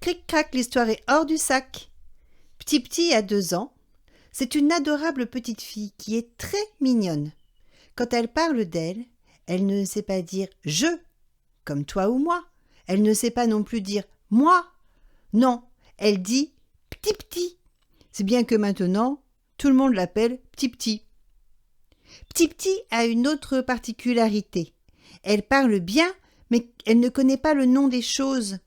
cric-crac, l'histoire est hors du sac. P'tit a 2 ans. C'est une adorable petite fille qui est très mignonne. Quand elle parle d'elle, elle ne sait pas dire « je », comme toi ou moi. Elle ne sait pas non plus dire « moi ». Non, elle dit « p'tit ». C'est bien que maintenant, tout le monde l'appelle P'tit. P'tit a une autre particularité. Elle parle bien, mais elle ne connaît pas le nom des choses,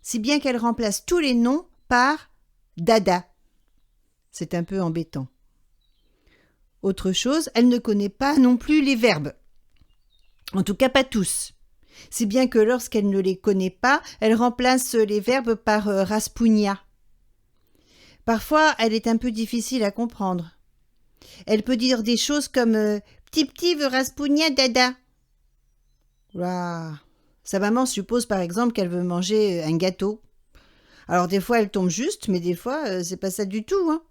si bien qu'elle remplace tous les noms par « dada ». C'est un peu embêtant. Autre chose, elle ne connaît pas non plus les verbes. En tout cas, pas tous. Si bien que lorsqu'elle ne les connaît pas, elle remplace les verbes par raspounia. Parfois, elle est un peu difficile à comprendre. Elle peut dire des choses comme P'tit veut raspounia dada. Ouah. Sa maman suppose par exemple qu'elle veut manger un gâteau. Alors des fois elle tombe juste, mais des fois c'est pas ça du tout. Hein.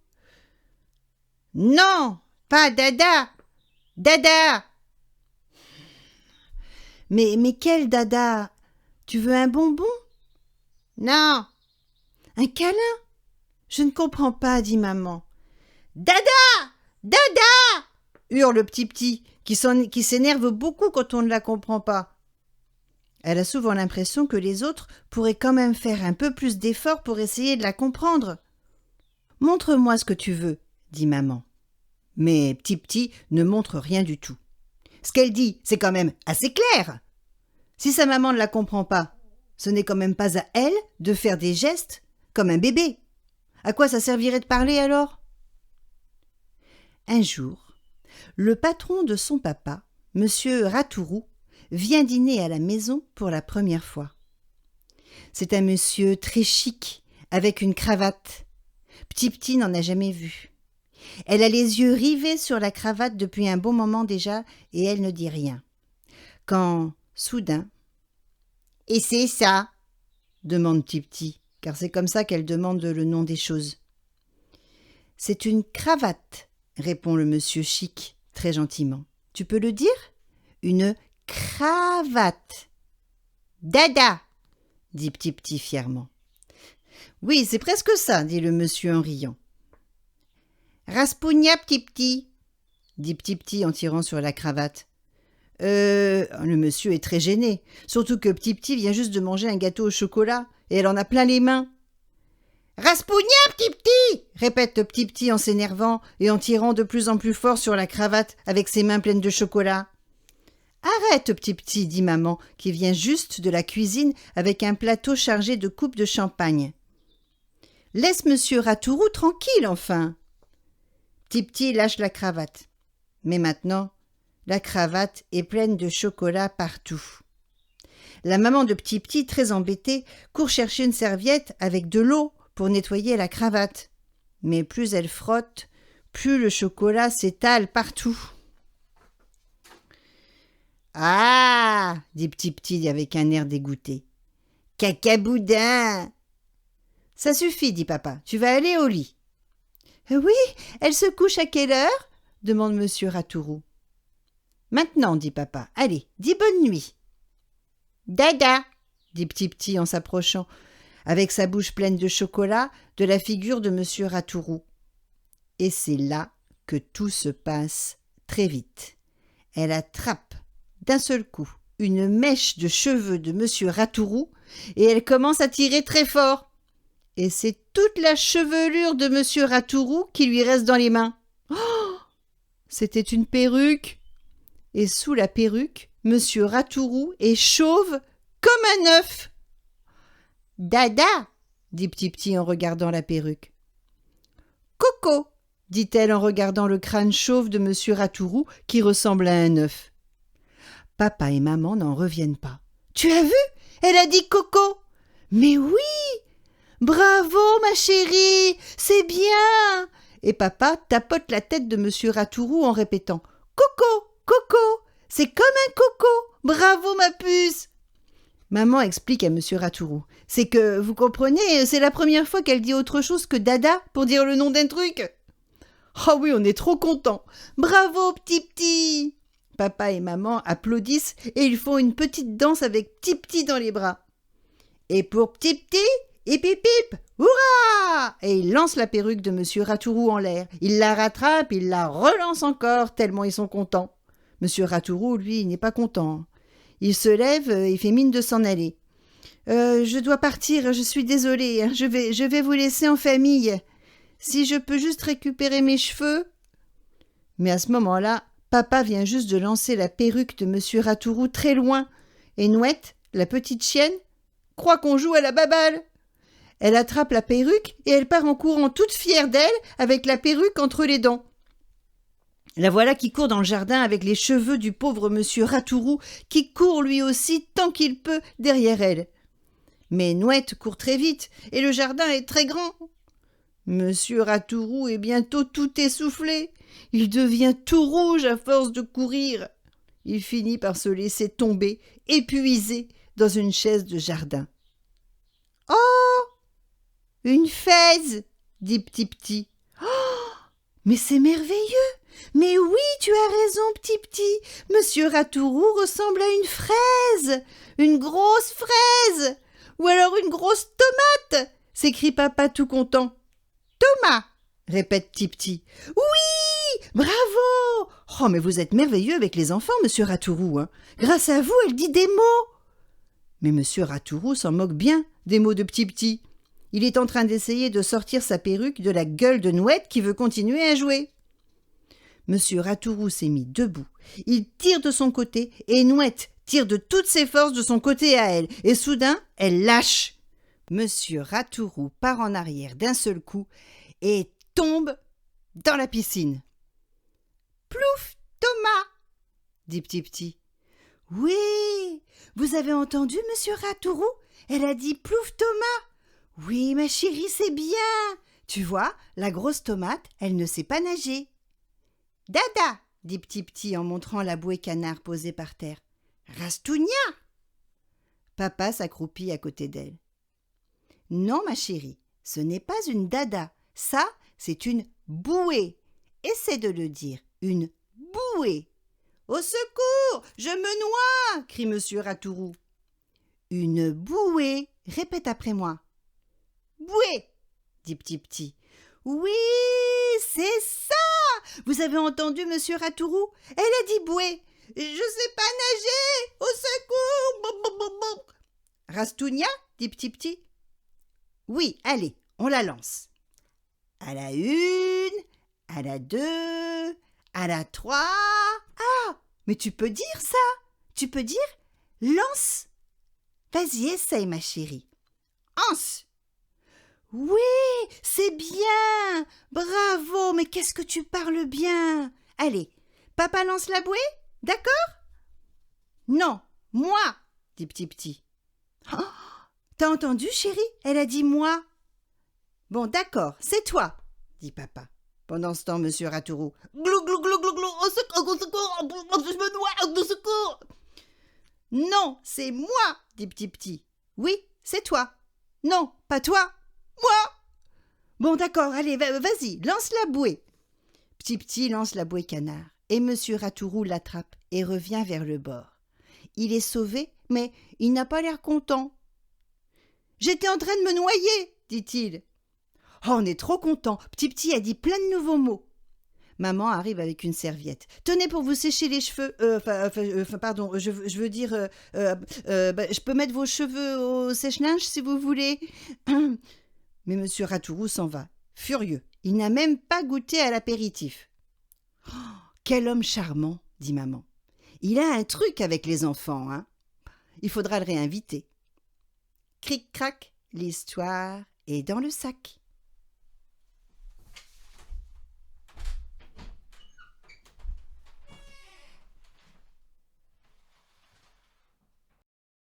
Non, pas dada, dada. Mais quel dada? Tu veux un bonbon? Non. Un câlin? Je ne comprends pas, dit maman. Dada! Dada! Hurle le petit qui s'énerve beaucoup quand on ne la comprend pas. Elle a souvent l'impression que les autres pourraient quand même faire un peu plus d'efforts pour essayer de la comprendre. Montre-moi ce que tu veux, dit maman. Mais P'tit ne montre rien du tout. Ce qu'elle dit, c'est quand même assez clair. Si sa maman ne la comprend pas, ce n'est quand même pas à elle de faire des gestes comme un bébé. À quoi ça servirait de parler alors? Un jour, le patron de son papa, Monsieur Ratourou, vient dîner à la maison pour la première fois. C'est un monsieur très chic, avec une cravate. P'tit n'en a jamais vu. Elle a les yeux rivés sur la cravate depuis un bon moment déjà et elle ne dit rien. Quand, soudain, « Et c'est ça ?» demande P'tit, car c'est comme ça qu'elle demande le nom des choses. « C'est une cravate », répond le monsieur chic, très gentiment. « Tu peux le dire ? Une cravate. »« Dada !» dit P'tit fièrement. « Oui, c'est presque ça, » dit le monsieur en riant. « Raspounia P'tit, » dit P'tit en tirant sur la cravate. Le monsieur est très gêné, surtout que P'tit vient juste de manger un gâteau au chocolat et elle en a plein les mains. « Raspounia P'tit !» répète P'tit en s'énervant et en tirant de plus en plus fort sur la cravate avec ses mains pleines de chocolat. « Arrête, P'tit, dit maman, qui vient juste de la cuisine avec un plateau chargé de coupes de champagne. Laisse monsieur Ratourou tranquille, enfin. P'tit lâche la cravate. Mais maintenant, la cravate est pleine de chocolat partout. La maman de P'tit, très embêtée, court chercher une serviette avec de l'eau pour nettoyer la cravate. Mais plus elle frotte, plus le chocolat s'étale partout. « Ah !» dit P'tit avec un air dégoûté. « Cacaboudin !»« Ça suffit, dit papa, tu vas aller au lit. »« Oui, elle se couche à quelle heure ?» demande monsieur Ratourou. « Maintenant, dit papa, allez, dis bonne nuit. »« Dada !» dit P'tit en s'approchant, avec sa bouche pleine de chocolat, de la figure de monsieur Ratourou. Et c'est là que tout se passe très vite. Elle attrape d'un seul coup une mèche de cheveux de monsieur Ratourou et elle commence à tirer très fort. Et c'est toute la chevelure de monsieur Ratourou qui lui reste dans les mains. Oh ! C'était une perruque. Et sous la perruque, monsieur Ratourou est chauve comme un œuf. « Dada !» dit P'tit en regardant la perruque. « Coco !» dit-elle en regardant le crâne chauve de monsieur Ratourou qui ressemble à un œuf. Papa et maman n'en reviennent pas. « Tu as vu ? Elle a dit Coco !»« Mais oui ! Bravo, ma chérie, c'est bien !» Et papa tapote la tête de monsieur Ratourou en répétant « Coco, Coco, c'est comme un coco, bravo ma puce !» Maman explique à monsieur Ratourou. « C'est que, vous comprenez, c'est la première fois qu'elle dit autre chose que dada pour dire le nom d'un truc. » « Oh oui, on est trop contents. Bravo, P'tit !» Papa et maman applaudissent et ils font une petite danse avec P'tit dans les bras. Et pour P'tit, Hip hip hip, hurrah! Et il lance la perruque de Monsieur Ratourou en l'air. Il la rattrape, il la relance encore, tellement ils sont contents. Monsieur Ratourou, lui, il n'est pas content. Il se lève et fait mine de s'en aller. Je dois partir, je suis désolée, je vais vous laisser en famille. Si je peux juste récupérer mes cheveux. Mais à ce moment-là, papa vient juste de lancer la perruque de Monsieur Ratourou très loin. Et Nouette, la petite chienne, croit qu'on joue à la baballe. Elle attrape la perruque et elle part en courant toute fière d'elle avec la perruque entre les dents. La voilà qui court dans le jardin avec les cheveux du pauvre Monsieur Ratourou qui court lui aussi tant qu'il peut derrière elle. Mais Nouette court très vite et le jardin est très grand. Monsieur Ratourou est bientôt tout essoufflé. Il devient tout rouge à force de courir. Il finit par se laisser tomber, épuisé, dans une chaise de jardin. « Oh, une fraise !» dit Petit-Petit. « Oh, mais c'est merveilleux! Mais oui, tu as raison, Petit-Petit. Monsieur Ratourou ressemble à une fraise, une grosse fraise, ou alors une grosse tomate !» s'écrie papa tout content. « Thomas !» répète Petit-Petit. « Oui, bravo! Oh, mais vous êtes merveilleux avec les enfants, Monsieur Ratourou, hein. Grâce à vous, elle dit des mots. » Mais Monsieur Ratourou s'en moque bien des mots de Petit-Petit. Il est en train d'essayer de sortir sa perruque de la gueule de Nouette qui veut continuer à jouer. Monsieur Ratourou s'est mis debout. Il tire de son côté et Nouette tire de toutes ses forces de son côté à elle. Et soudain, elle lâche. Monsieur Ratourou part en arrière d'un seul coup et tombe dans la piscine. « Plouf, Thomas !» dit Petit-Petit. « Oui, vous avez entendu, Monsieur Ratourou? Elle a dit plouf, Thomas. Oui, ma chérie, c'est bien. Tu vois, la grosse tomate, elle ne sait pas nager. »« Dada !» dit Petit-Petit en montrant la bouée canard posée par terre. « Rastounia !» Papa s'accroupit à côté d'elle. « Non, ma chérie, ce n'est pas une dada. Ça, c'est une bouée. Essaie de le dire, une bouée. »« Au secours, je me noie !» crie Monsieur Ratourou. « Une bouée, répète après moi. »« Bouée !» dit Petit-Petit. « Oui, c'est ça. Vous avez entendu, Monsieur Ratourou? Elle a dit bouée. Je sais pas nager. Au secours. »« Rastounia ?» dit Petit-Petit. « Oui, allez, on la lance. » À la 1, à la 2, à la 3. Ah, mais tu peux dire ça. Tu peux dire lance. Vas-y, essaye, ma chérie. Anse. Oui, c'est bien. Bravo, mais qu'est-ce que tu parles bien. Allez, papa lance la bouée, d'accord? Non, moi, dit Petit-Petit. Oh, t'as entendu, chérie? Elle a dit moi. Bon, d'accord, c'est toi, dit papa. Pendant ce temps, Monsieur Ratourou. Glou, glou, glou, glou, glou, au secours, je me noie, au secours. Non, c'est moi, dit Petit-Petit. Oui, c'est toi. Non, pas toi, moi. Bon, d'accord, allez, vas-y, lance la bouée. Petit-Petit lance la bouée canard et Monsieur Ratourou l'attrape et revient vers le bord. Il est sauvé, mais il n'a pas l'air content. J'étais en train de me noyer, dit-il. Oh, on est trop content. Petit-Petit a dit plein de nouveaux mots. Maman arrive avec une serviette. Tenez pour vous sécher les cheveux. Pardon, je veux dire, je peux mettre vos cheveux au sèche-linge si vous voulez. Mais Monsieur Ratourou s'en va, furieux. Il n'a même pas goûté à l'apéritif. Oh, quel homme charmant, dit maman. Il a un truc avec les enfants, hein. Il faudra le réinviter. Cric-crac, l'histoire est dans le sac.